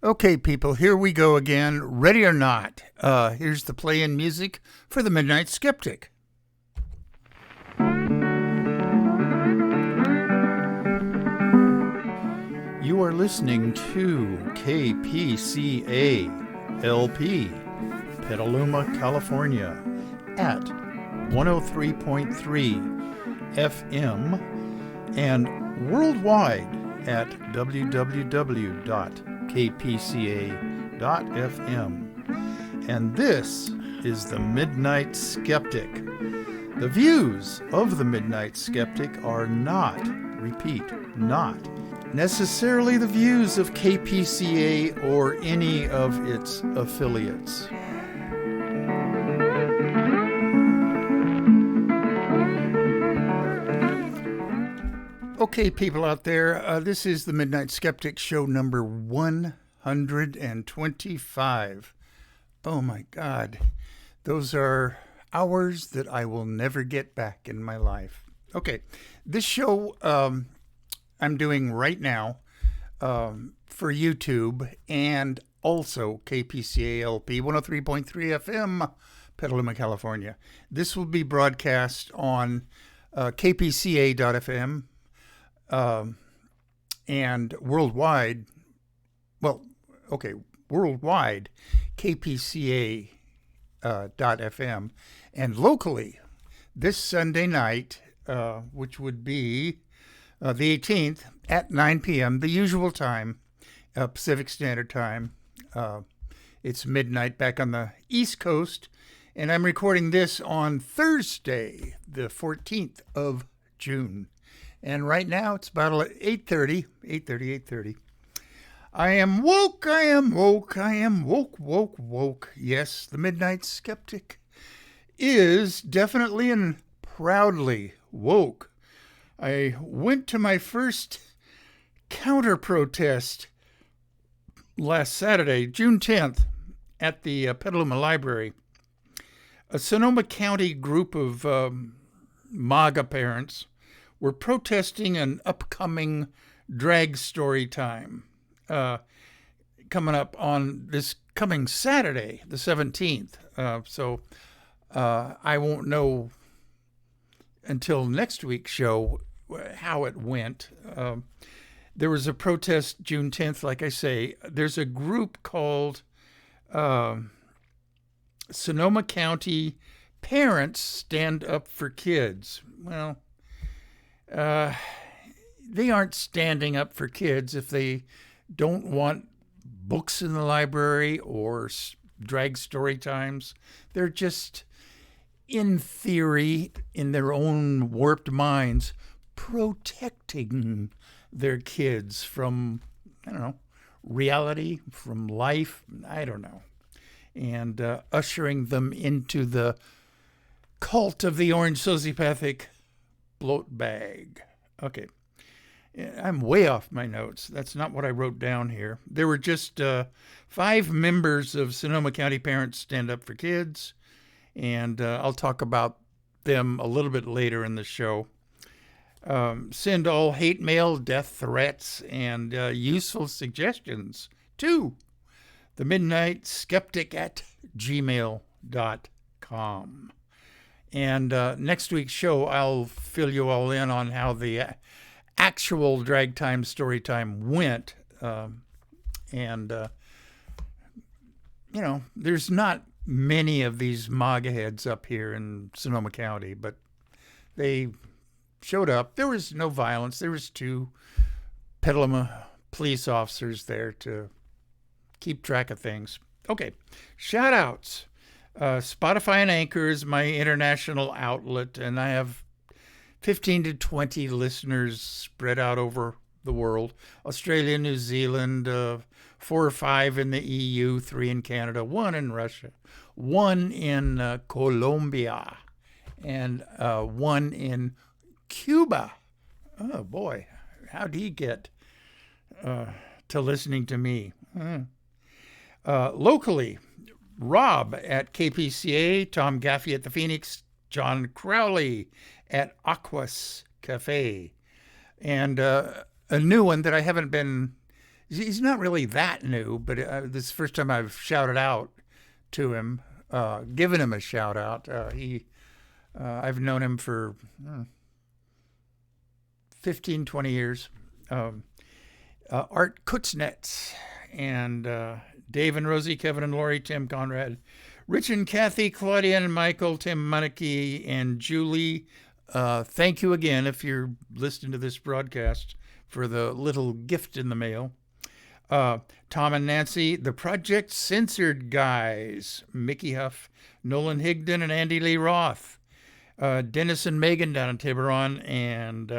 Okay, people, here we go again. Ready or not? Here's the play-in music for the Midnight Skeptic. You are listening to KPCA LP, Petaluma, California, at 103.3 FM and worldwide at www.kpca.fm. And this is the Midnight Skeptic. The views of the Midnight Skeptic are not, repeat, not necessarily the views of KPCA or any of its affiliates. Okay, people out there, this is the Midnight Skeptic show number 125. Oh my God, those are hours that I will never get back in my life. Okay, this show I'm doing right now for YouTube and also KPCA LP 103.3 FM, Petaluma, California. This will be broadcast on kpca.fm and worldwide, worldwide, kpca.fm, and locally this Sunday night, which would be the 18th at 9 p.m., the usual time, Pacific Standard Time. It's midnight back on the East Coast, and I'm recording this on Thursday, the 14th of June. And right now it's about 8:30. I am woke. Yes, the Midnight Skeptic is definitely and proudly woke. I went to my first counter-protest last Saturday, June 10th, at the Petaluma Library. A Sonoma County group of MAGA parents were protesting an upcoming drag story time coming up on this coming Saturday, the 17th. So I won't know until next week's show how it went. There was a protest June 10th, like I say. There's a group called Sonoma County Parents Stand Up for Kids. Well, they aren't standing up for kids if they don't want books in the library or drag story times. They're just, in theory, in their own warped minds, protecting their kids from, reality, from life, and ushering them into the cult of the orange sociopathic bloat bag. Okay. I'm way off my notes. That's not what I wrote down here. There were just 5 members of Sonoma County Parents Stand Up for Kids, and I'll talk about them a little bit later in the show. Send all hate mail, death threats, and useful suggestions to the Midnight Skeptic at gmail.com. And next week's show, I'll fill you all in on how the actual drag time, story time went. There's not many of these MAGA heads up here in Sonoma County, but they showed up. There was no violence. There was 2 Petaluma police officers there to keep track of things. Okay, shout outs. Spotify and Anchor is my international outlet, and I have 15 to 20 listeners spread out over the world. Australia, New Zealand, 4 or 5 in the EU, 3 in Canada, 1 in Russia, 1 in Colombia, and 1 in Cuba. Oh boy, how do you get to listening to me? Locally, Rob at KPCA, Tom Gaffey at the Phoenix, John Crowley at Aquas Cafe, and a new one that I haven't been He's not really that new, but this is the first time I've shouted out to him, given him a shout out. I've known him for 15, 20 years. Art Kuznets and Dave and Rosie, Kevin and Lori, Tim Conrad, Rich and Kathy, Claudia and Michael, Tim Monarchy, and Julie. Thank you again if you're listening to this broadcast for the little gift in the mail. Tom and Nancy, the Project Censored guys, Mickey Huff, Nolan Higdon, and Andy Lee Roth. Dennis and Megan down in Tiburon, and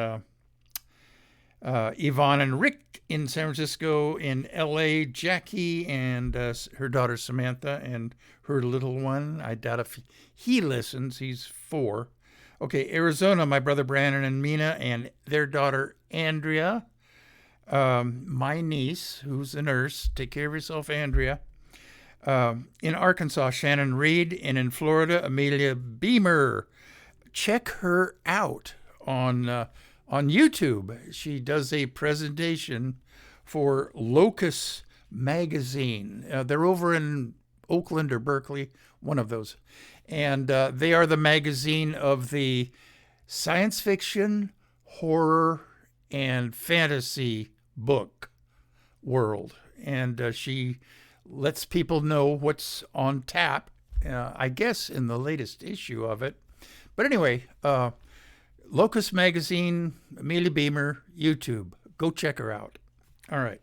Yvonne and Rick in San Francisco, in L.A., Jackie and her daughter Samantha and her little one. I doubt if he listens. He's 4. Okay, Arizona, my brother Brandon and Mina and their daughter Andrea. My niece, who's a nurse. Take care of yourself, Andrea. In Arkansas, Shannon Reed. And in Florida, Amelia Beamer. Check her out on YouTube. She does a presentation for Locus Magazine. They're over in Oakland or Berkeley, one of those. And they are the magazine of the science fiction, horror, and fantasy book world. And she lets people know what's on tap, I guess, in the latest issue of it. But anyway, Locust Magazine, Amelia Beamer, YouTube. Go check her out. All right.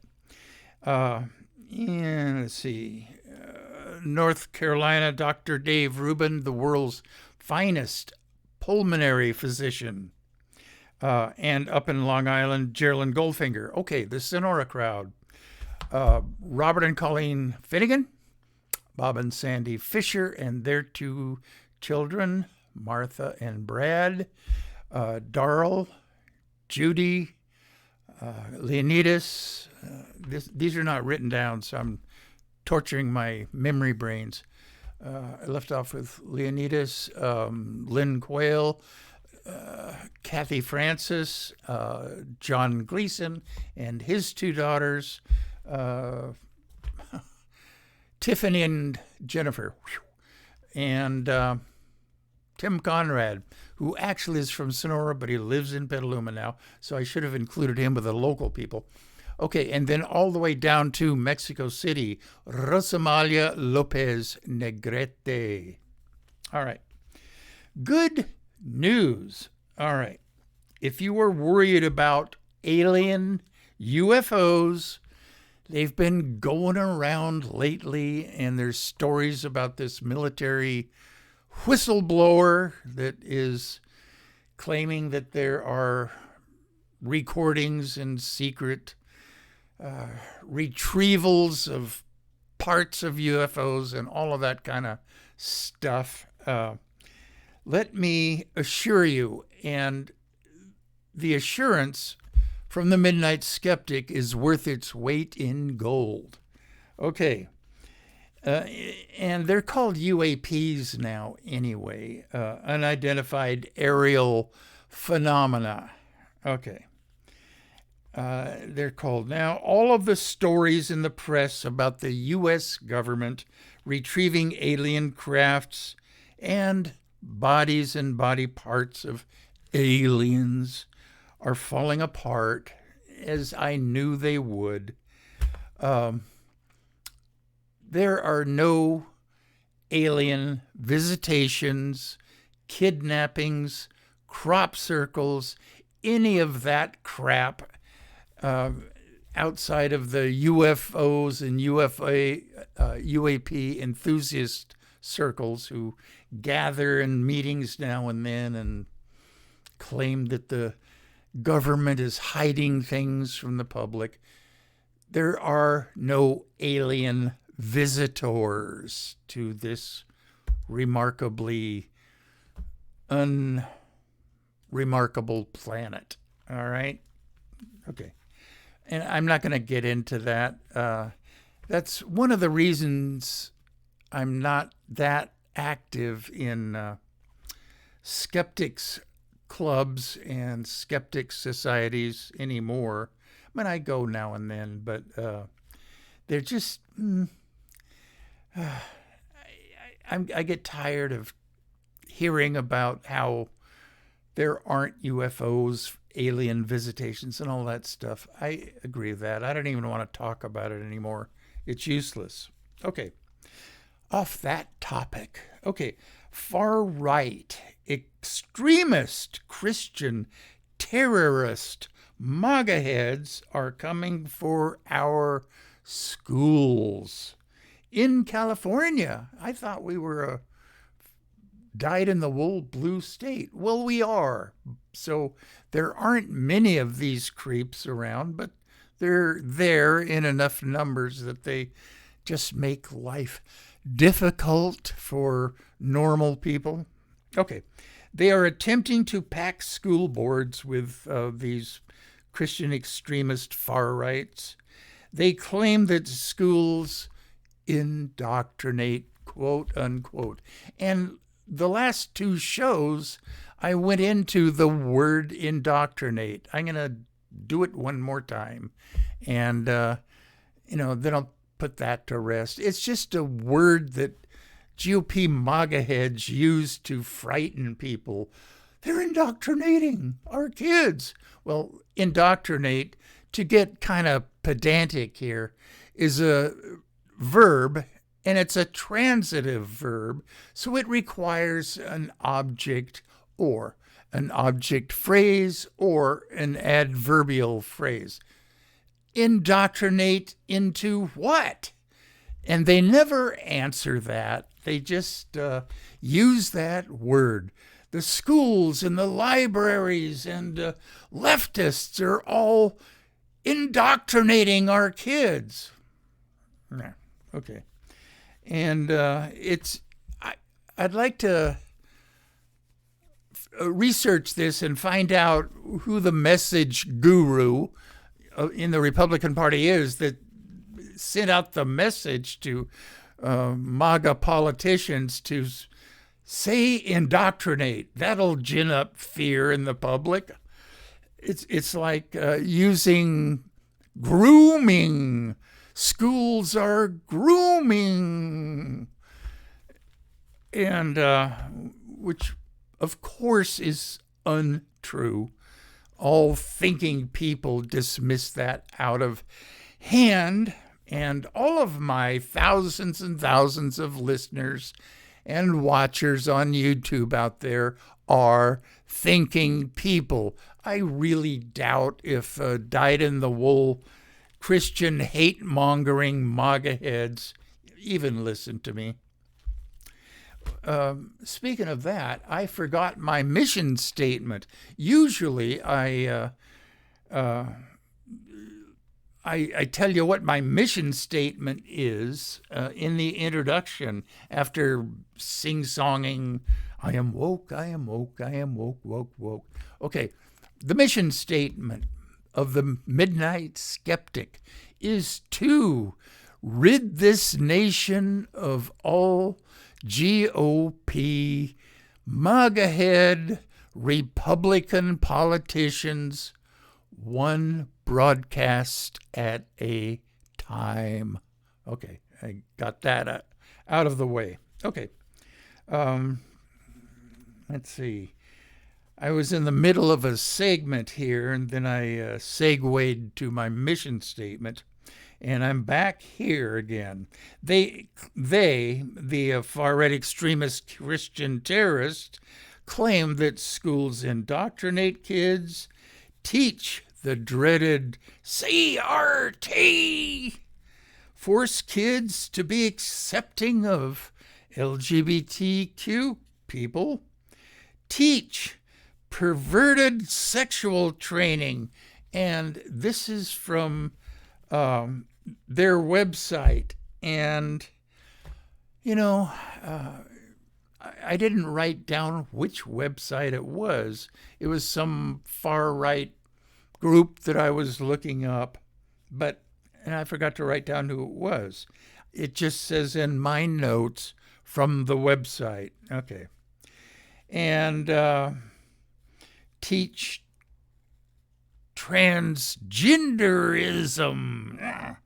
And let's see. North Carolina, Dr. Dave Rubin, the world's finest pulmonary physician. And up in Long Island, Geraldine Goldfinger. Okay, the Sonora crowd. Robert and Colleen Finnegan, Bob and Sandy Fisher, and their 2 children, Martha and Brad, Darl, Judy, Leonidas. These are not written down, so I'm torturing my memory brains. I left off with Leonidas, Lynn Quayle, Kathy Francis, John Gleason, and his 2 daughters, Tiffany and Jennifer, and Tim Conrad, who actually is from Sonora, but he lives in Petaluma now, so I should have included him with the local people. Okay, and then all the way down to Mexico City, Rosamalia Lopez Negrete. All right. Good news. All right. If you were worried about alien UFOs, they've been going around lately, and there's stories about this military whistleblower that is claiming that there are recordings and secret retrievals of parts of UFOs and all of that kind of stuff. Let me assure you, and the assurance from the Midnight Skeptic is worth its weight in gold. Okay. And they're called UAPs now anyway, unidentified aerial phenomena. Okay. They're called now. All of the stories in the press about the U.S. government retrieving alien crafts and bodies and body parts of aliens are falling apart, as I knew they would. There are no alien visitations, kidnappings, crop circles, any of that crap outside of the UFOs and UAP enthusiast circles who gather in meetings now and then and claim that the government is hiding things from the public. There are no alien visitors to this remarkably unremarkable planet. All right? Okay. And I'm not going to get into that. That's one of the reasons I'm not that active in skeptics clubs and skeptic societies anymore. mean, I go now and then, but they're just. I get tired of hearing about how there aren't UFOs, alien visitations, and all that stuff. I agree with that. I don't even want to talk about it anymore. It's useless. Okay, off that topic. Okay, far right, extremist Christian terrorist MAGA heads are coming for our schools. In California, I thought we were a dyed-in-the-wool blue state. Well, we are. So there aren't many of these creeps around, but they're there in enough numbers that they just make life difficult for normal people. Okay, they are attempting to pack school boards with these Christian extremist far rights. They claim that schools indoctrinate, quote unquote. And the last two shows, I went into the word indoctrinate. I'm going to do it one more time. And, then I'll put that to rest. It's just a word that GOP MAGA heads use to frighten people. They're indoctrinating our kids. Well, indoctrinate, to get kind of pedantic here, is a verb, and it's a transitive verb, so it requires an object or an object phrase or an adverbial phrase. Indoctrinate into what? And they never answer that. They just use that word. The schools and the libraries and leftists are all indoctrinating our kids. Yeah. Okay. And I'd like to research this and find out who the message guru in the Republican Party is that sent out the message to MAGA politicians to say indoctrinate. That'll gin up fear in the public. It's like using grooming. Schools are grooming. And which, of course, is untrue. All thinking people dismiss that out of hand. And all of my thousands and thousands of listeners and watchers on YouTube out there are thinking people. I really doubt if dyed-in-the-wool Christian hate-mongering MAGA heads even listen to me. Speaking of that, I forgot my mission statement. Usually I tell you what my mission statement is in the introduction after sing-songing, I am woke, I am woke, I am woke, woke, woke. Okay, the mission statement of the Midnight Skeptic is to rid this nation of all GOP, MAGA-head Republican politicians, one broadcast at a time. Okay, I got that out of the way. Okay, let's see. I was in the middle of a segment here, and then I segued to my mission statement, and I'm back here again. The far-right extremist Christian terrorists claim that schools indoctrinate kids, teach the dreaded CRT, force kids to be accepting of LGBTQ people, teach perverted sexual training. And this is from their website. And, I didn't write down which website it was. It was some far-right group that I was looking up, and I forgot to write down who it was. It just says in my notes from the website. Okay. And teach transgenderism.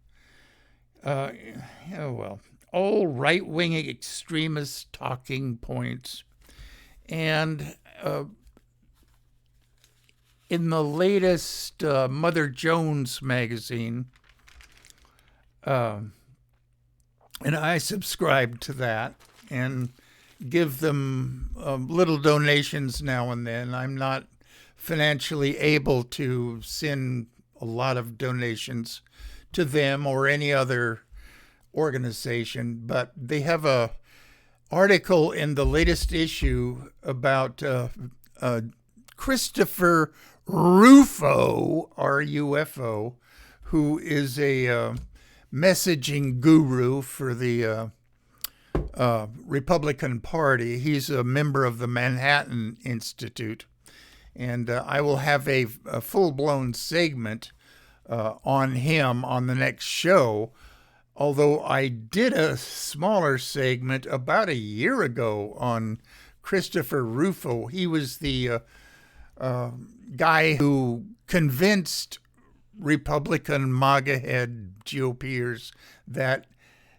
Well, all right-wing extremist talking points. And in the latest Mother Jones magazine, and I subscribe to that and give them little donations now and then. I'm not financially able to send a lot of donations to them or any other organization, but they have a article in the latest issue about Christopher Rufo, R-U-F-O, who is a messaging guru for the Republican Party. He's a member of the Manhattan Institute. And I will have a full-blown segment on him on the next show, although I did a smaller segment about a year ago on Christopher Rufo. He was the guy who convinced Republican MAGA head GOPers that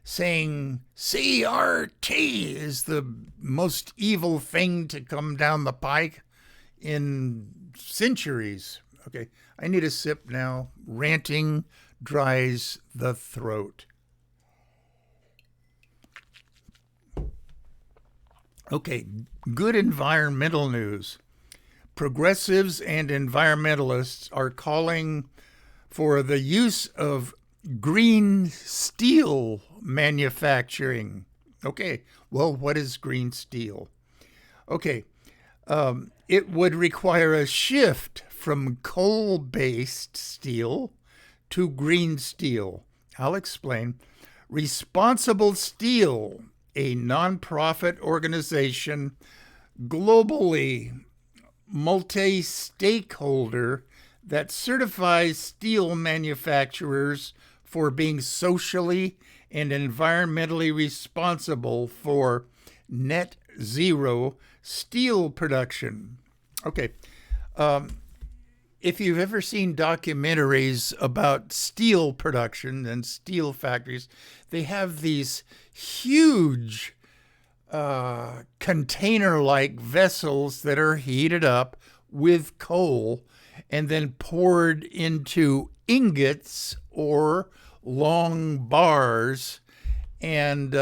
saying CRT is the most evil thing to come down the pike in centuries. Okay, I need a sip now. Ranting dries the throat. Okay, good environmental news. Progressives and environmentalists are calling for the use of green steel manufacturing. Okay, well, what is green steel? Okay, it would require a shift from coal-based steel to green steel. I'll explain. Responsible Steel, a nonprofit organization, globally multi-stakeholder that certifies steel manufacturers for being socially and environmentally responsible for net zero steel production. Okay. If you've ever seen documentaries about steel production and steel factories, they have these huge container-like vessels that are heated up with coal and then poured into ingots or long bars. And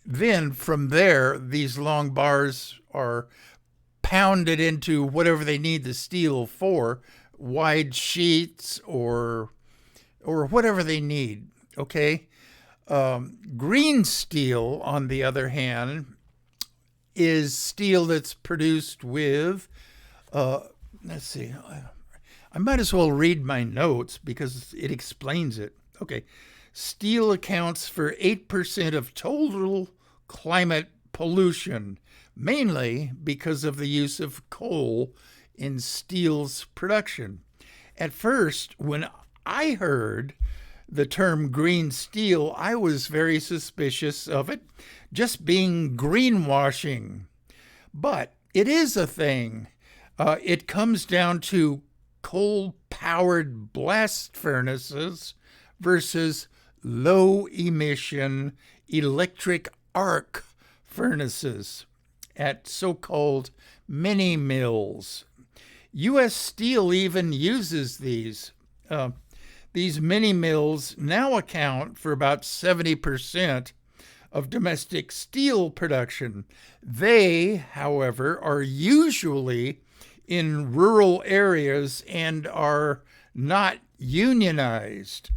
then from there, these long bars are pounded into whatever they need the steel for, wide sheets or whatever they need, okay? Green steel, on the other hand, is steel that's produced with, let's see, I might as well read my notes because it explains it. Okay, steel accounts for 8% of total climate pollution, mainly because of the use of coal in steel's production. At first, when I heard the term green steel, I was very suspicious of it just being greenwashing. But it is a thing. It comes down to coal-powered blast furnaces versus low-emission electric arc furnaces at so-called mini mills. U.S. Steel even uses these. These mini mills now account for about 70% of domestic steel production. They, however, are usually in rural areas and are not unionized.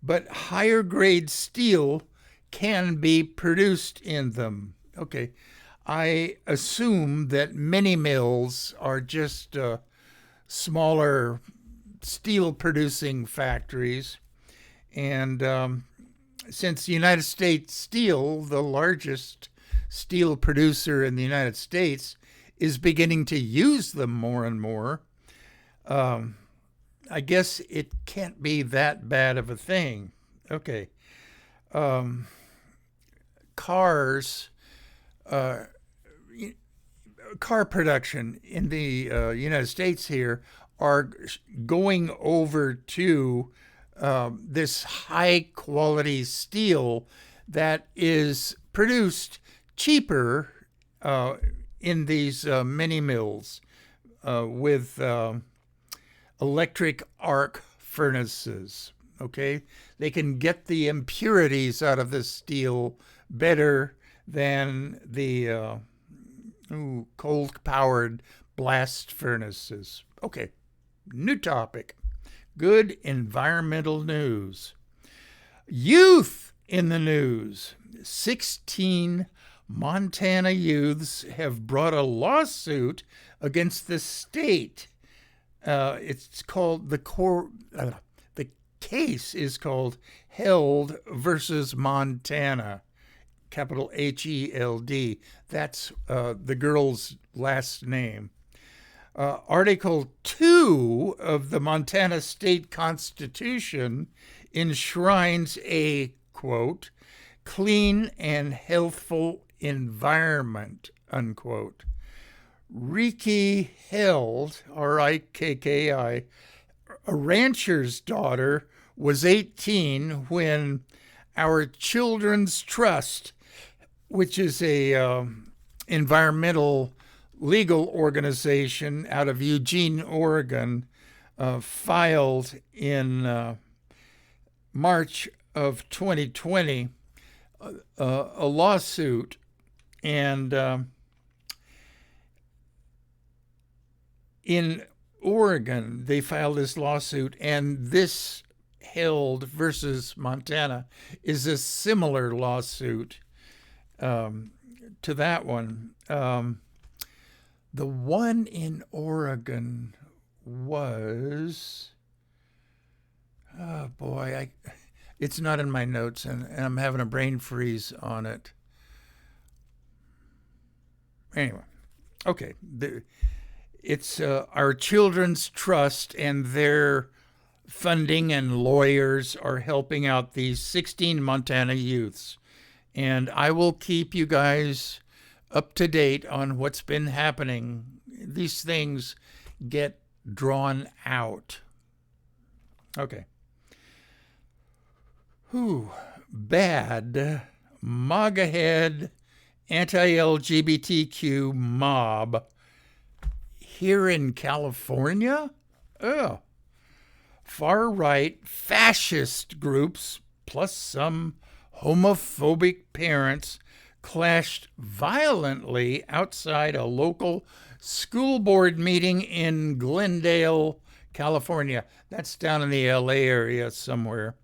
But higher grade steel can be produced in them. Okay, I assume that mini mills are just smaller steel producing factories. And since United States Steel, the largest steel producer in the United States, is beginning to use them more and more, I guess it can't be that bad of a thing. Okay. Cars, car production in the United States here are going over to this high quality steel that is produced cheaper in these mini mills with electric arc furnaces. Okay, they can get the impurities out of the steel better than the coal-powered blast furnaces. Okay, new topic. Good environmental news. Youth in the news. 16 Montana youths have brought a lawsuit against the state. It's called the case is called Held versus Montana, capital H-E-L-D. That's the girl's last name. Article 2 of the Montana State Constitution enshrines a, quote, clean and healthful environment, unquote. Rikki Held, R-I-K-K-I, a rancher's daughter, was 18 when our Children's Trust, which is a environmental legal organization out of Eugene, Oregon, filed in March of 2020 a lawsuit. And in Oregon, they filed this lawsuit, and this Held versus Montana is a similar lawsuit to that one. The one in Oregon was, oh boy, it's not in my notes, and I'm having a brain freeze on it. Anyway, okay. It's our Children's Trust, and their funding and lawyers are helping out these 16 Montana youths. And I will keep you guys up to date on what's been happening. These things get drawn out. Okay. Bad MAGA-head anti-LGBTQ mob here in California? Far-right fascist groups plus some homophobic parents clashed violently outside a local school board meeting in Glendale, California. That's down in the LA area somewhere.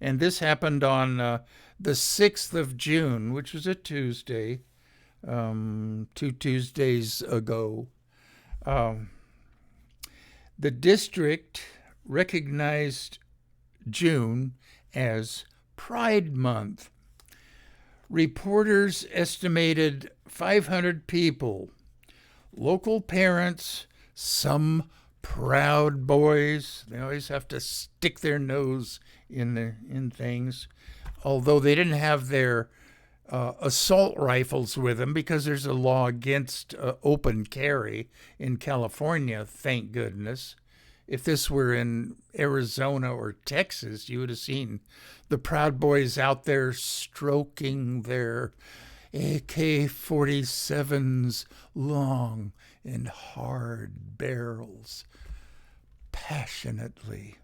And this happened on the 6th of June, which was a Tuesday, 2 Tuesdays ago. The district recognized June as Pride Month. Reporters estimated 500 people, local parents, some proud boys. They always have to stick their nose in things, although they didn't have their assault rifles with them because there's a law against open carry in California, thank goodness. If this were in Arizona or Texas, you would have seen the Proud Boys out there stroking their AK-47s long and hard barrels passionately.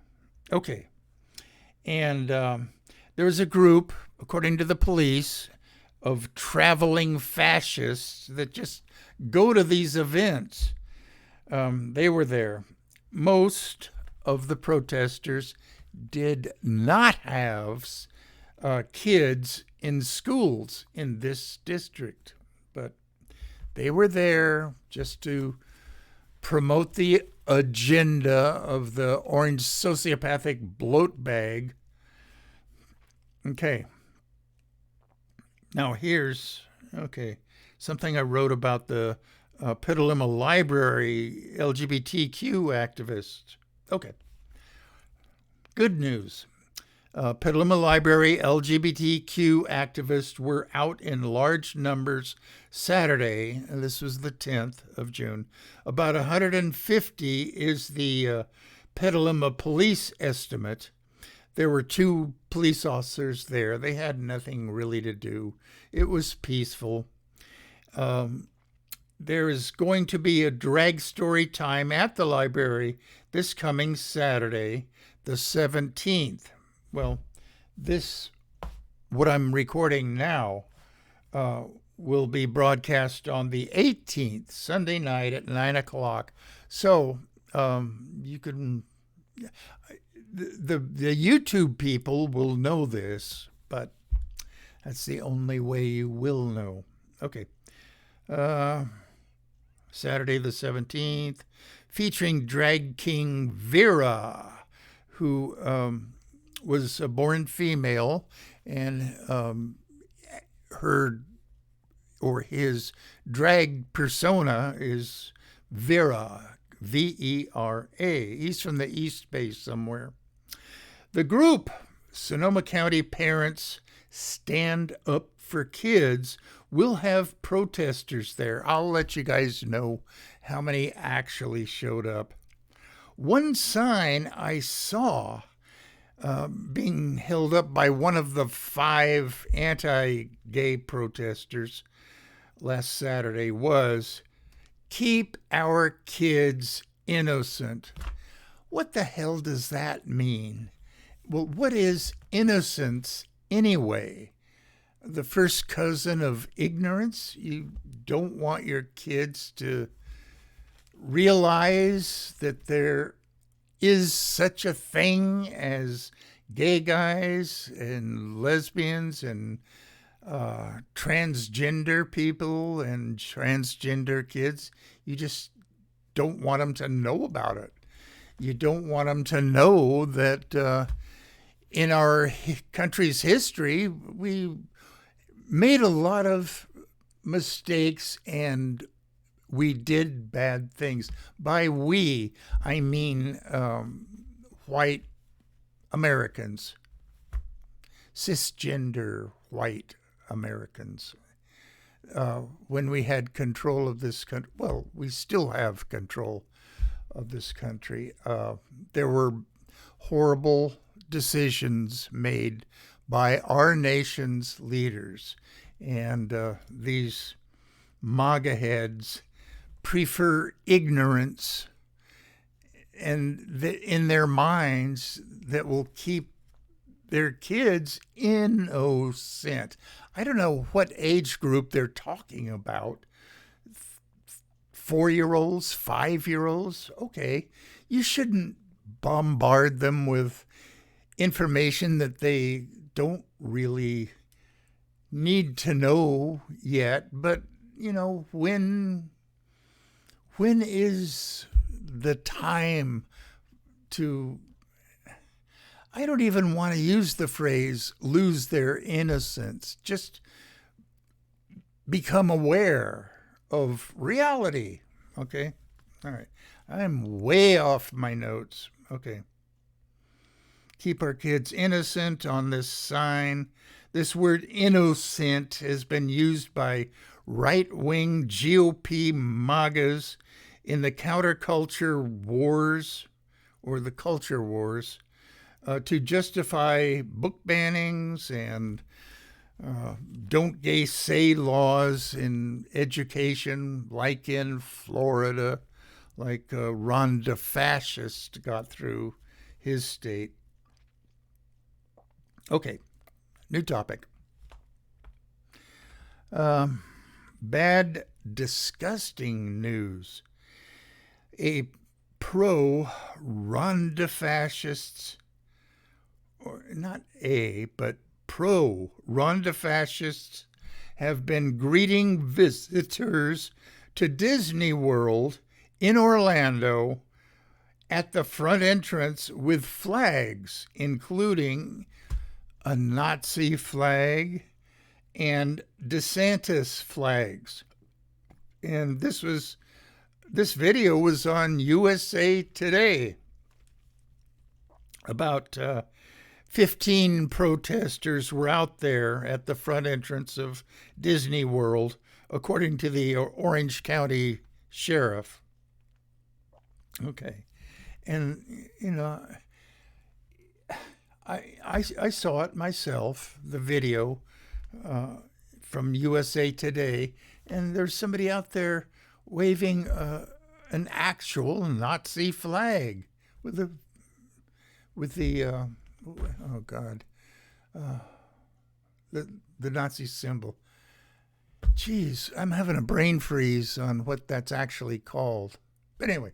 Okay. And there was a group, according to the police, of traveling fascists that just go to these events. They were there. Most of the protesters did not have kids in schools in this district, but they were there just to promote the agenda of the orange sociopathic bloat bag. Okay. Now here's, something I wrote about the Petaluma Library LGBTQ activists. Okay. Good news. Petaluma Library LGBTQ activists were out in large numbers Saturday, and this was the 10th of June. About 150 is the Petaluma police estimate. There were 2 police officers there. They had nothing really to do. It was peaceful. There is going to be a drag story time at the library this coming Saturday, the 17th. Well, what I'm recording now, will be broadcast on the 18th, Sunday night at 9 o'clock. So you can, the YouTube people will know this, but that's the only way you will know. Okay. Saturday the 17th, featuring drag king Vera, who was a born female, and his drag persona is Vera, V-E-R-A. He's from the East Bay somewhere. The group, Sonoma County Parents Stand Up for Kids, will have protesters there. I'll let you guys know how many actually showed up. One sign I saw being held up by one of the 5 anti-gay protesters last Saturday was, "Keep our kids innocent." What the hell does that mean? Well, what is innocence anyway? The first cousin of ignorance? You don't want your kids to realize that there is such a thing as gay guys and lesbians and transgender people and transgender kids. You just don't want them to know about it. You don't want them to know that in our country's history, we made a lot of mistakes and we did bad things. By we, I mean white Americans, cisgender white Americans. When we had control of this country, well, we still have control of this country. There were horrible decisions made by our nation's leaders, and these MAGA heads prefer ignorance and in their minds that will keep their kids innocent. I don't know what age group they're talking about. 4-year-olds, 5-year-olds. Okay, you shouldn't bombard them with information that they don't really need to know yet. But, when is the time to, I don't even want to use the phrase lose their innocence. Just become aware of reality. Okay? All right. I'm way off my notes. Okay. Keep our kids innocent on this sign. This word innocent has been used by right-wing GOP MAGAs in the counterculture wars, or the culture wars, to justify book bannings and don't gay say laws in education, like in Florida, like Ron DeFascist got through his state. Okay, new topic. Bad, disgusting news. A pro-Ron DeFascists, or not but pro-Ron DeFascists have been greeting visitors to Disney World in Orlando at the front entrance with flags, including a Nazi flag and DeSantis flags. And this video was on USA Today. About 15 protesters were out there at the front entrance of Disney World, according to the Orange County sheriff. Okay. And, I saw it myself, the video from USA Today, and there's somebody out there waving an actual Nazi flag with the the Nazi symbol. Geez, I'm having a brain freeze on what that's actually called. But anyway,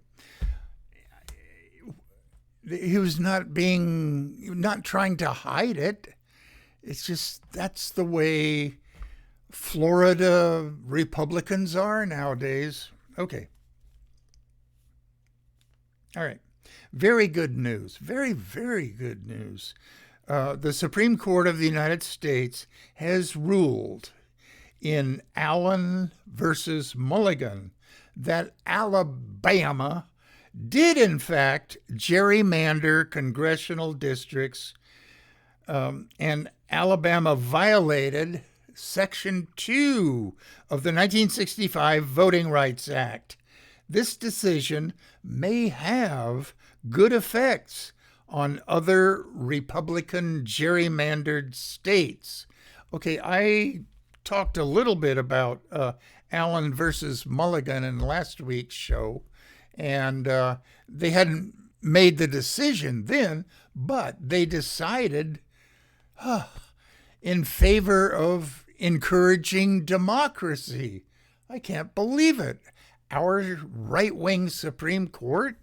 he was not trying to hide it. It's just that's the way Florida Republicans are nowadays. Okay. All right. Very good news. Very, very good news. The Supreme Court of the United States has ruled in Allen versus Mulligan that Alabama did, in fact, gerrymander congressional districts, and Alabama violated Section 2 of the 1965 Voting Rights Act. This decision may have good effects on other Republican gerrymandered states. Okay, I talked a little bit about Allen versus Mulligan in last week's show, and they hadn't made the decision then, but they decided in favor of encouraging democracy. I can't believe it. Our right-wing Supreme Court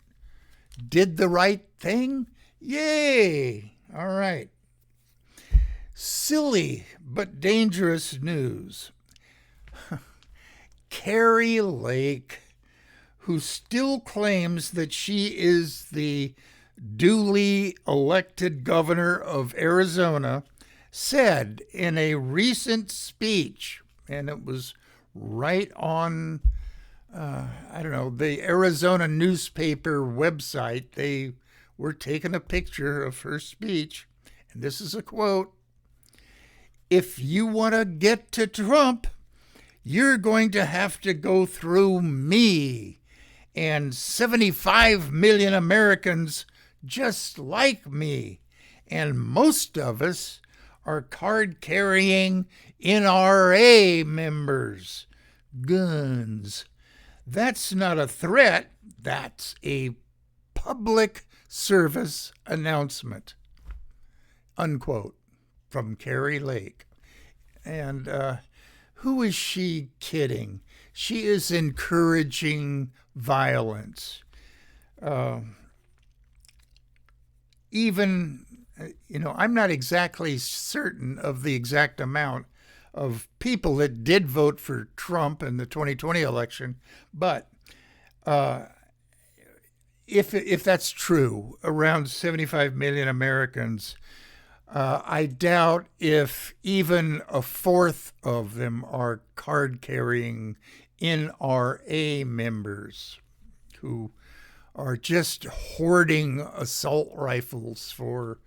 did the right thing? Yay! All right. Silly but dangerous news. Kari Lake, who still claims that she is the duly elected governor of Arizona, said in a recent speech, and it was right on, the Arizona newspaper website, they were taking a picture of her speech, and this is a quote: "If you want to get to Trump, you're going to have to go through me and 75 million Americans just like me. And most of us are card-carrying NRA members. Guns. That's not a threat. That's a public service announcement." Unquote. From Kari Lake. And who is she kidding? She is encouraging violence. I'm not exactly certain of the exact amount of people that did vote for Trump in the 2020 election, but if that's true, around 75 million Americans, I doubt if even a fourth of them are card-carrying NRA members who are just hoarding assault rifles for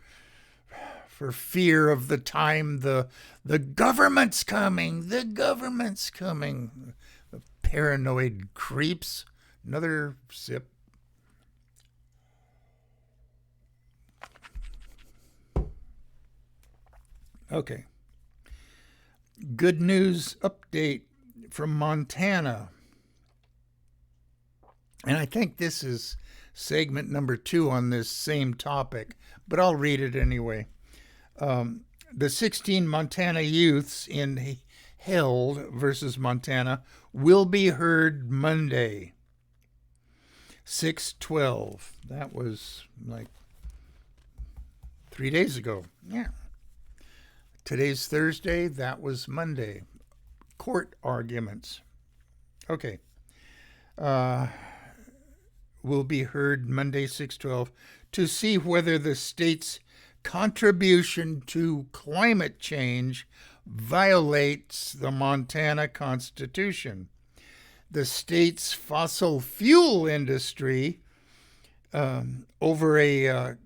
fear of the time the government's coming, the government's coming. The paranoid creeps. Another sip. Okay. Good news update from Montana. And I think this is segment number 2 on this same topic, but I'll read it anyway. The 16 Montana youths in Held versus Montana will be heard Monday, 6/12. That was like 3 days ago. Yeah. Today's Thursday. That was Monday. Court arguments. Okay. Will be heard Monday, 6/12, to see whether the state's contribution to climate change violates the Montana Constitution. The state's fossil fuel industry, over a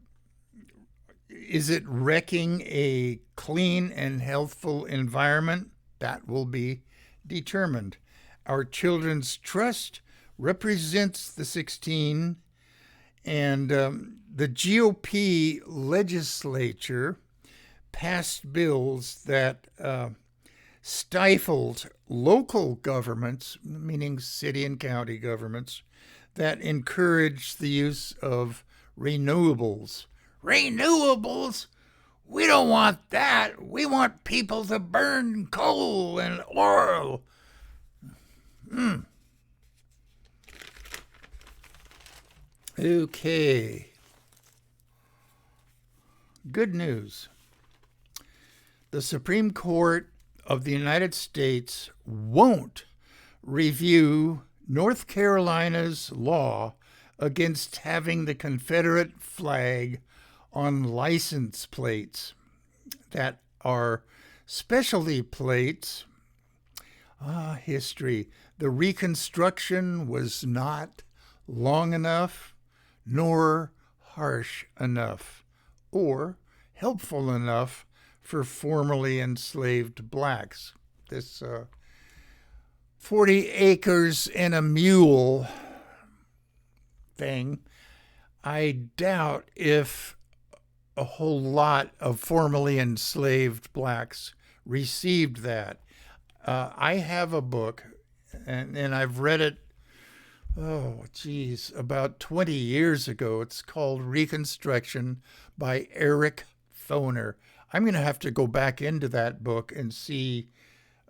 Is it wrecking a clean and healthful environment? That will be determined. Our children's trust represents the 16, and the GOP legislature passed bills that stifled local governments, meaning city and county governments, that encouraged the use of renewables. Renewables? We don't want that. We want people to burn coal and oil. Okay. Good news. The Supreme Court of the United States won't review North Carolina's law against having the Confederate flag on license plates that are specialty plates. History. The Reconstruction was not long enough, nor harsh enough, or helpful enough for formerly enslaved blacks. This 40 acres and a mule thing, I doubt if a whole lot of formerly enslaved blacks received that. I have a book, and I've read it, about 20 years ago. It's called Reconstruction by Eric Foner. I'm going to have to go back into that book and see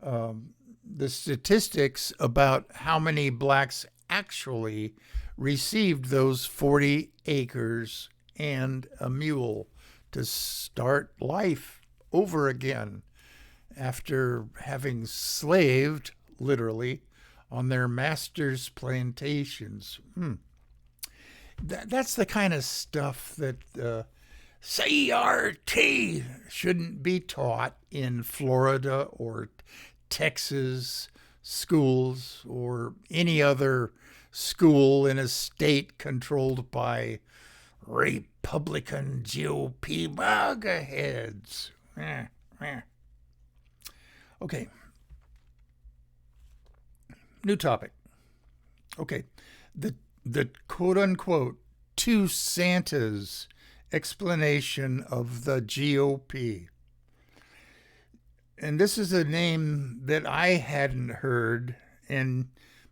the statistics about how many blacks actually received those 40 acres and a mule to start life over again after having slaved, literally, on their master's plantations. That's the kind of stuff that CRT shouldn't be taught in Florida or Texas schools or any other school in a state controlled by Republican GOP buggerheads. Okay. New topic. Okay. The quote-unquote two Santas explanation of the GOP. And this is a name that I hadn't heard, and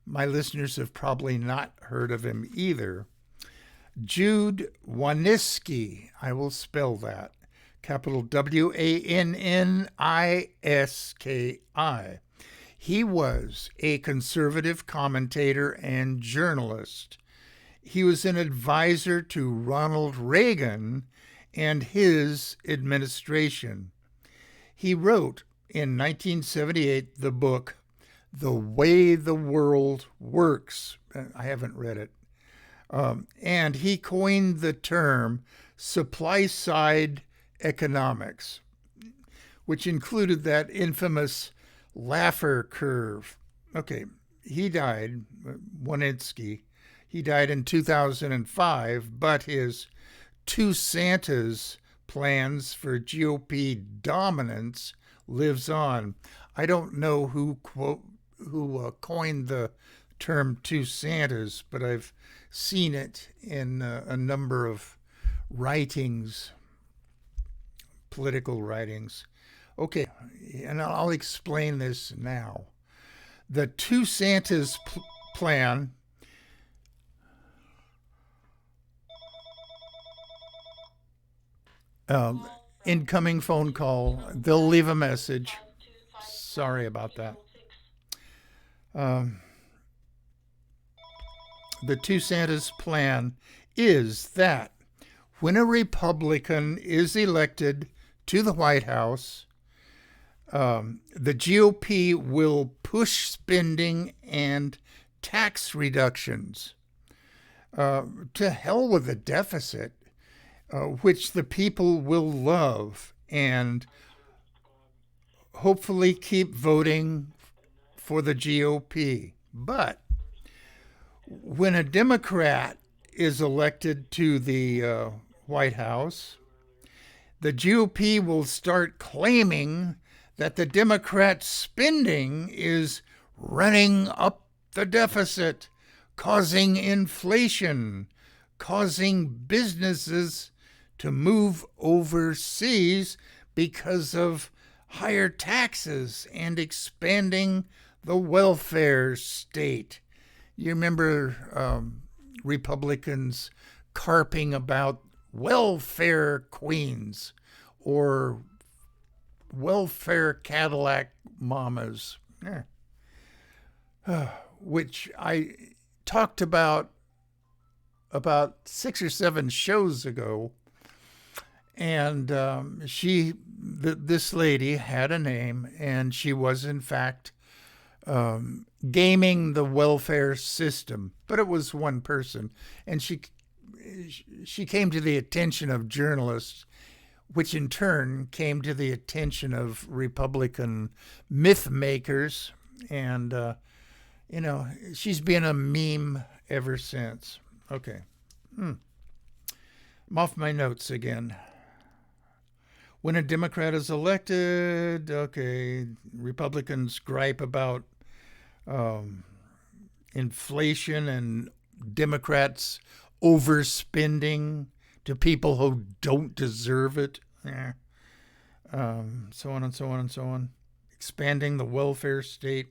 my listeners have probably not heard of him either. Jude Wanniski, I will spell that, capital Wanniski. He was a conservative commentator and journalist. He was an advisor to Ronald Reagan and his administration. He wrote in 1978 the book, The Way the World Works. I haven't read it. And he coined the term supply-side economics, which included that infamous Laffer curve. Okay, he died, Wanniski. He died in 2005, but his two Santas plans for GOP dominance lives on. I don't know who coined the term two Santas, but I've seen it in a number of writings, political writings. Okay, and I'll explain this now. The two Santas plan incoming phone call. They'll leave a message. Sorry about that. The two Santas plan is that when a Republican is elected to the White House, the GOP will push spending and tax reductions. To hell with the deficit, which the people will love and hopefully keep voting for the GOP. But when a Democrat is elected to the White House, the GOP will start claiming that the Democrats' spending is running up the deficit, causing inflation, causing businesses to move overseas because of higher taxes and expanding the welfare state. You remember Republicans carping about welfare queens or welfare Cadillac mamas, which I talked about 6 or 7 shows ago. And this lady had a name, and she was in fact gaming the welfare system, but it was one person, and she came to the attention of journalists, which in turn came to the attention of Republican myth makers, and she's been a meme ever since. Okay, I'm off my notes again. When a Democrat is elected, okay, Republicans gripe about inflation and Democrats overspending to people who don't deserve it. So on and so on and so on. Expanding the welfare state.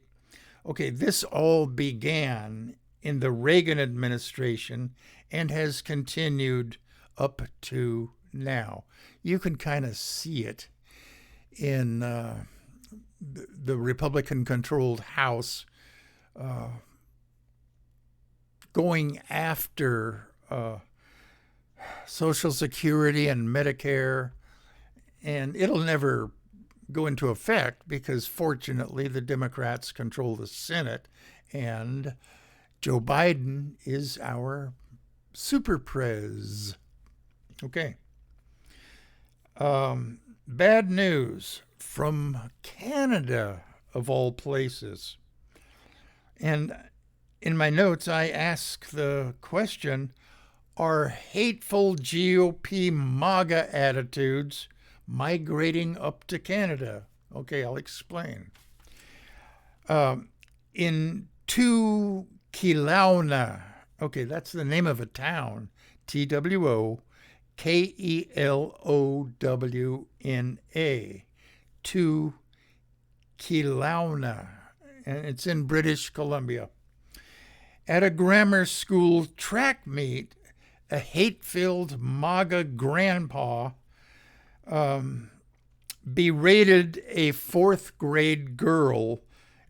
Okay, this all began in the Reagan administration and has continued up to now. You can kind of see it in the Republican-controlled House going after Social Security and Medicare, and it'll never go into effect because, fortunately, the Democrats control the Senate, and Joe Biden is our super prez. Okay. Bad news from Canada, of all places. And in my notes, I ask the question, are hateful GOP MAGA attitudes migrating up to Canada? Okay, I'll explain. In Kelowna, okay, that's the name of a town, Twokewna, to Kelowna, and it's in British Columbia. At a grammar school track meet, a hate-filled MAGA grandpa berated a 4th grade girl,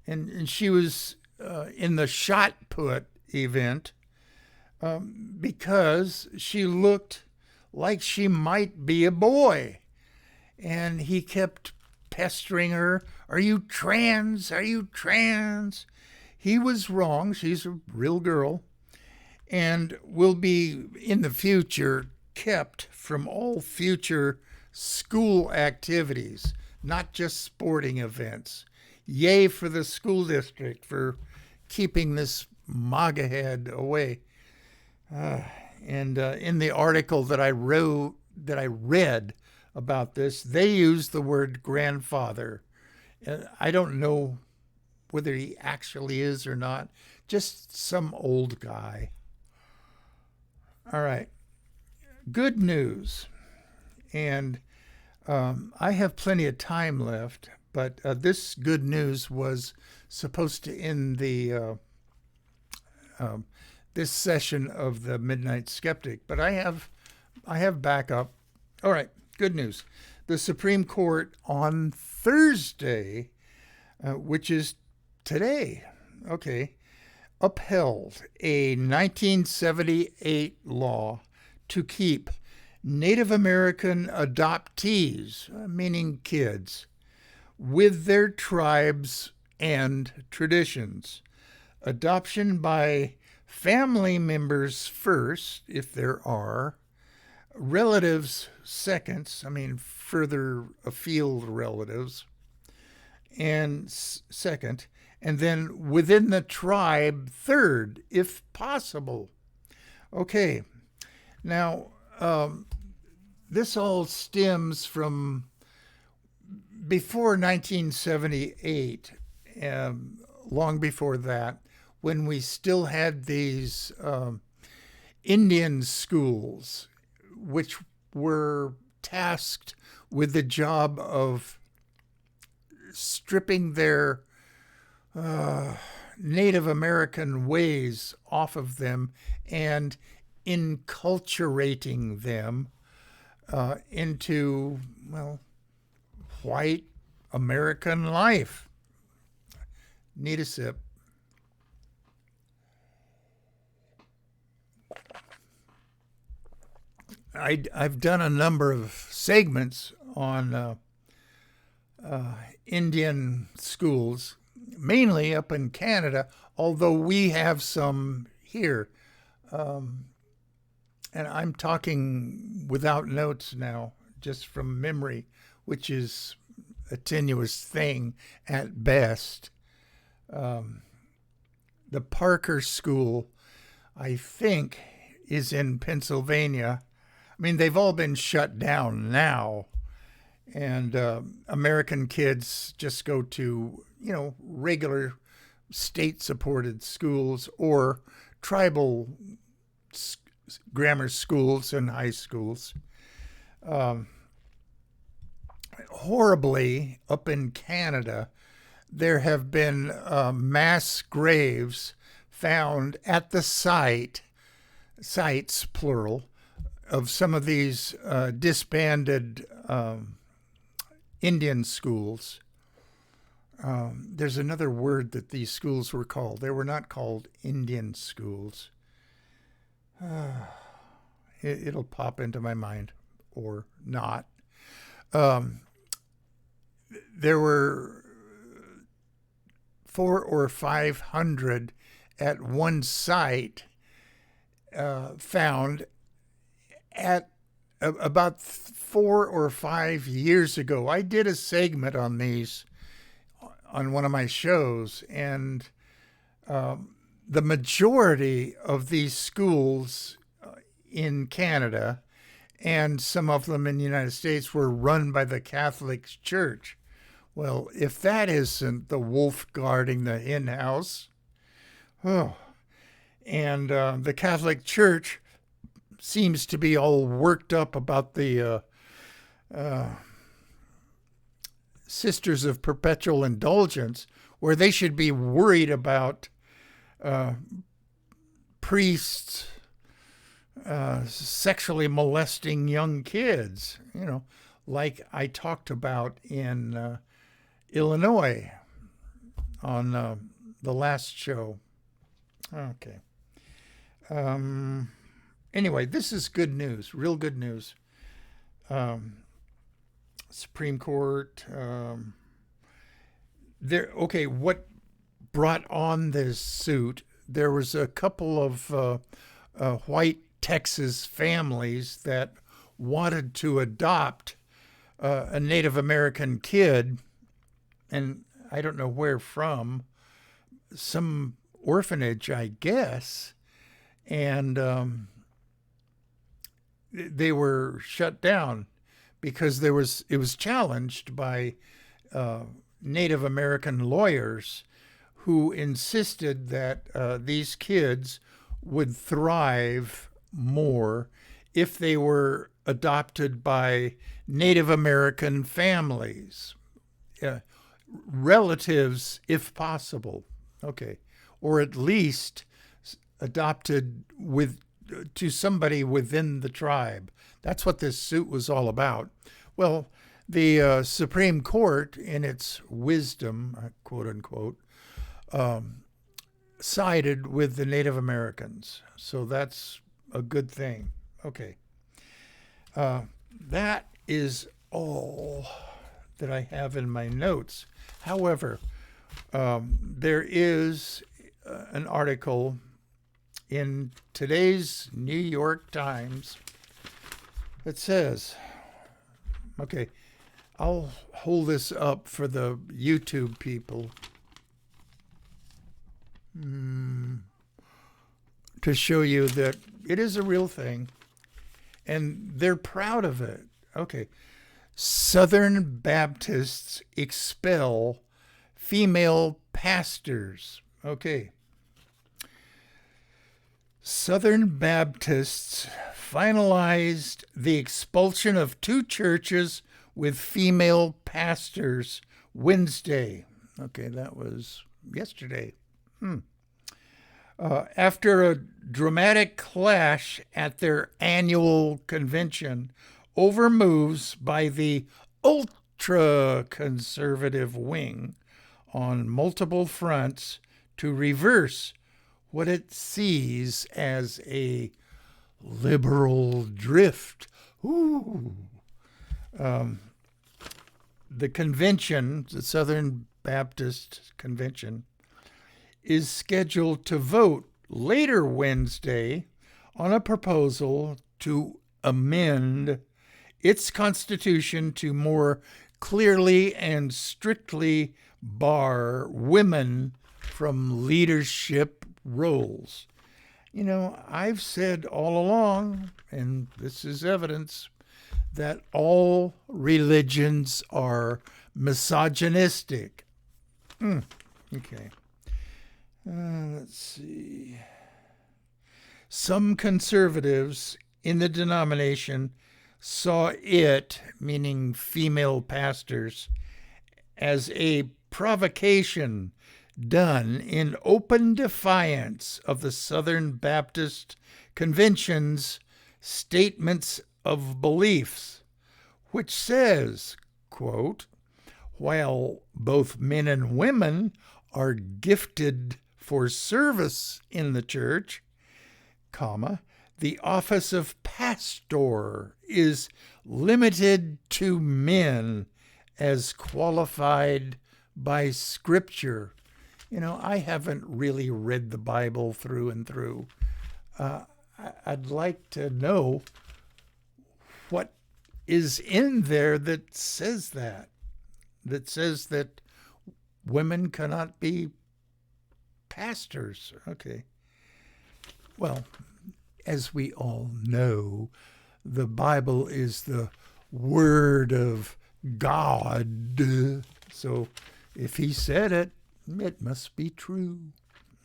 and she was in the shot put event because she looked like she might be a boy. And he kept pestering her, "Are you trans? Are you trans?" He was wrong. She's a real girl and will be, in the future, kept from all future school activities, not just sporting events. Yay for the school district for keeping this MAGA head away. And in the article that I read about this, they used the word grandfather. I don't know whether he actually is or not, just some old guy. All right, good news. And I have plenty of time left, but this good news was supposed to end the this session of the Midnight Skeptic, but I have backup. All right, good news. The Supreme Court on Thursday, which is today, okay, upheld a 1978 law to keep Native American adoptees, meaning kids, with their tribes and traditions. Adoption by family members first, if there are, relatives seconds, further afield relatives, and second, and then within the tribe third, if possible. Okay, now this all stems from before 1978, long before that, when we still had these Indian schools, which were tasked with the job of stripping their Native American ways off of them and enculturating them into, well, white American life. Need a sip. I've done a number of segments on Indian schools, mainly up in Canada, although we have some here. And I'm talking without notes now, just from memory, which is a tenuous thing at best. The Parker School, I think, is in Pennsylvania. I mean, they've all been shut down now. And American kids just go to, regular state-supported schools or tribal grammar schools and high schools. Horribly, up in Canada, there have been mass graves found at the sites, plural, of some of these disbanded Indian schools. There's another word that these schools were called. They were not called Indian schools. It'll pop into my mind or not. There were 400 or 500 at one site found at about 4 or 5 years ago. I did a segment on these on one of my shows, and the majority of these schools in Canada and some of them in the United States were run by the Catholic Church. Well, if that isn't the wolf guarding the hen house, and the Catholic Church seems to be all worked up about the Sisters of Perpetual Indulgence, where they should be worried about priests sexually molesting young kids, like I talked about in Illinois on the last show. Okay. Anyway, this is good news, real good news. Supreme Court. What brought on this suit? There was a couple of white Texas families that wanted to adopt a Native American kid, and I don't know where from, some orphanage, I guess, and they were shut down because it was challenged by Native American lawyers who insisted that these kids would thrive more if they were adopted by Native American families, relatives if possible, or at least adopted to somebody within the tribe. That's what this suit was all about. Well, the Supreme Court, in its wisdom, quote unquote, sided with the Native Americans. So that's a good thing. Okay. That is all that I have in my notes. However, there is an article in today's New York Times that says, I'll hold this up for the YouTube people to show you that it is a real thing. and they're proud of it. Okay. Southern Baptists expel female pastors. Okay. Southern Baptists finalized the expulsion of 2 churches with female pastors Wednesday. Okay, that was yesterday. After a dramatic clash at their annual convention over moves by the ultra-conservative wing on multiple fronts to reverse what it sees as a liberal drift. Ooh. The convention, the Southern Baptist Convention, is scheduled to vote later Wednesday on a proposal to amend its constitution to more clearly and strictly bar women from leadership roles. You know, I've said all along, and this is evidence, that all religions are misogynistic. Okay. Let's see. Some conservatives in the denomination saw it, meaning female pastors, as a provocation done in open defiance of the Southern Baptist Convention's statements of beliefs, which says, quote, while both men and women are gifted for service in the church, comma, the office of pastor is limited to men as qualified by Scripture. You know, I haven't really read the Bible through and through. I'd like to know what is in there that says that women cannot be pastors. Okay. Well, as we all know, the Bible is the Word of God. So if he said it, it must be true.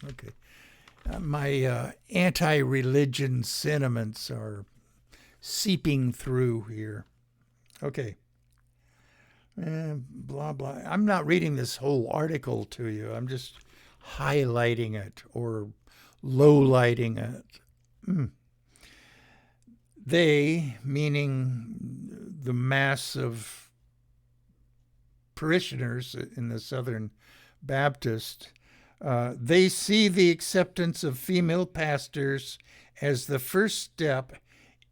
Okay. My anti-religion sentiments are seeping through here. Okay. Blah, blah. I'm not reading this whole article to you. I'm just highlighting it or lowlighting it. They, meaning the mass of parishioners in the Southern Baptist, they see the acceptance of female pastors as the first step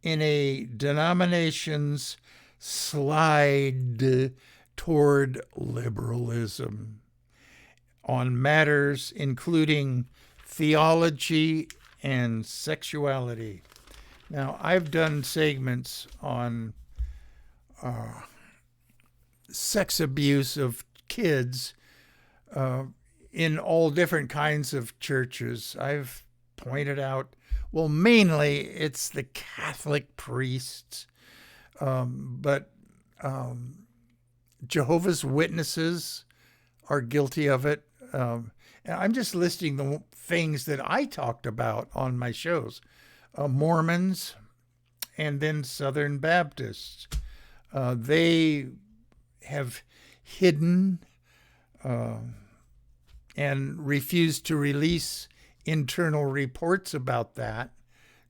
in a denomination's slide toward liberalism on matters including theology and sexuality. Now, I've done segments on sex abuse of kids in all different kinds of churches. I've pointed out, well, mainly it's the Catholic priests, but Jehovah's Witnesses are guilty of it. And I'm just listing the things that I talked about on my shows. Mormons and then Southern Baptists. They have hidden and refused to release internal reports about that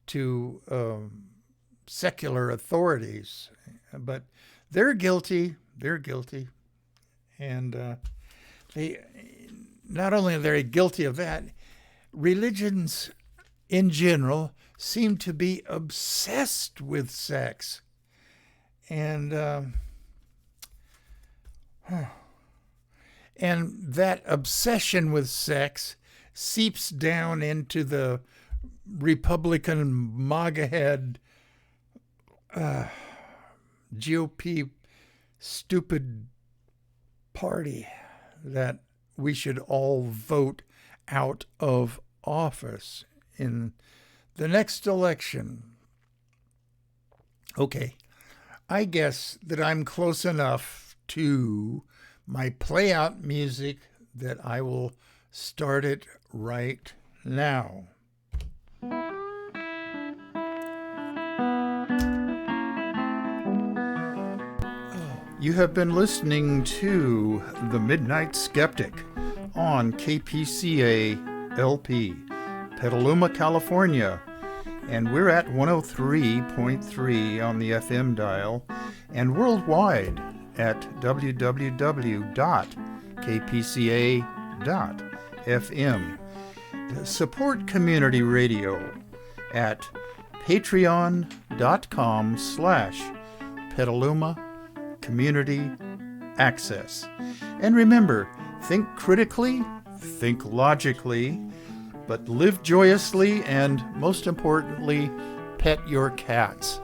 to secular authorities. But they're guilty. They're guilty. And they not only are they guilty of that, religions in general seem to be obsessed with sex. And that obsession with sex seeps down into the Republican MAGA head GOP stupid party that we should all vote out of office in the next election. Okay, I guess that I'm close enough to my play out music that I will start it right now. You have been listening to The Midnight Skeptic on KPCA LP, Petaluma, California. And we're at 103.3 on the FM dial and worldwide at www.kpca.fm. Support community radio at patreon.com/Petaluma Community Access. And remember, think critically, think logically, but live joyously, and most importantly, pet your cats.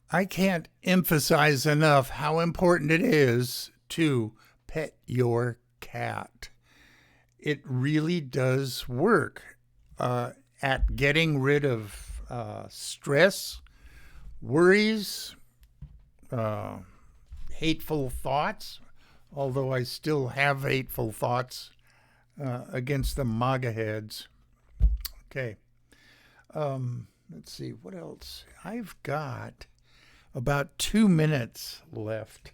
I can't emphasize enough how important it is to pet your cat. It really does work at getting rid of stress, worries, hateful thoughts, although I still have hateful thoughts against the MAGA heads. Okay. Let's see, what else? I've got about 2 minutes left.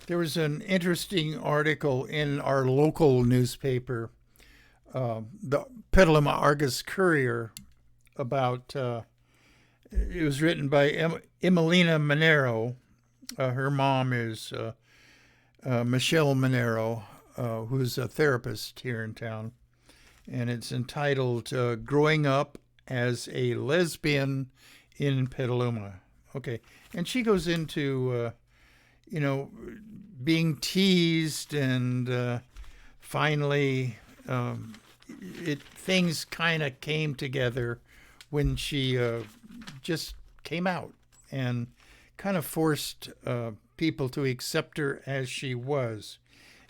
There was an interesting article in our local newspaper, the Petaluma Argus-Courier, about, it was written by Emelina Monero. Her mom is Michelle Monero, who's a therapist here in town. And it's entitled Growing Up as a Lesbian in Petaluma. Okay, and she goes into, being teased, and finally things kind of came together when she just came out and kind of forced people to accept her as she was.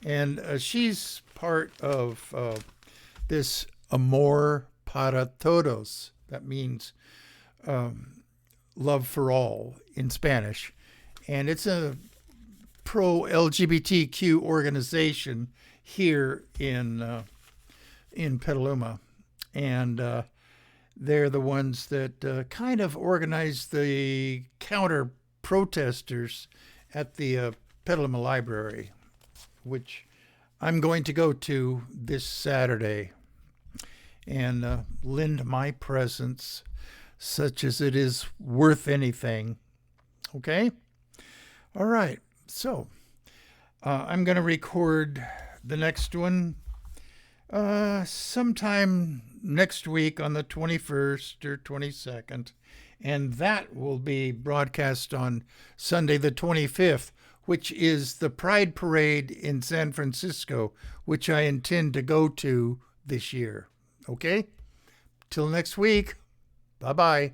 And she's part of this Amor para Todos. That means love for all in Spanish. And it's a pro-LGBTQ organization here in Petaluma. And they're the ones that kind of organize the counter-protesters at the Petaluma Library, which I'm going to go to this Saturday and lend my presence, such as it is worth anything. Okay? All right. So I'm going to record the next one sometime next week on the 21st or 22nd, and that will be broadcast on Sunday the 25th, which is the Pride Parade in San Francisco, which I intend to go to this year. Okay? Till next week. Bye-bye.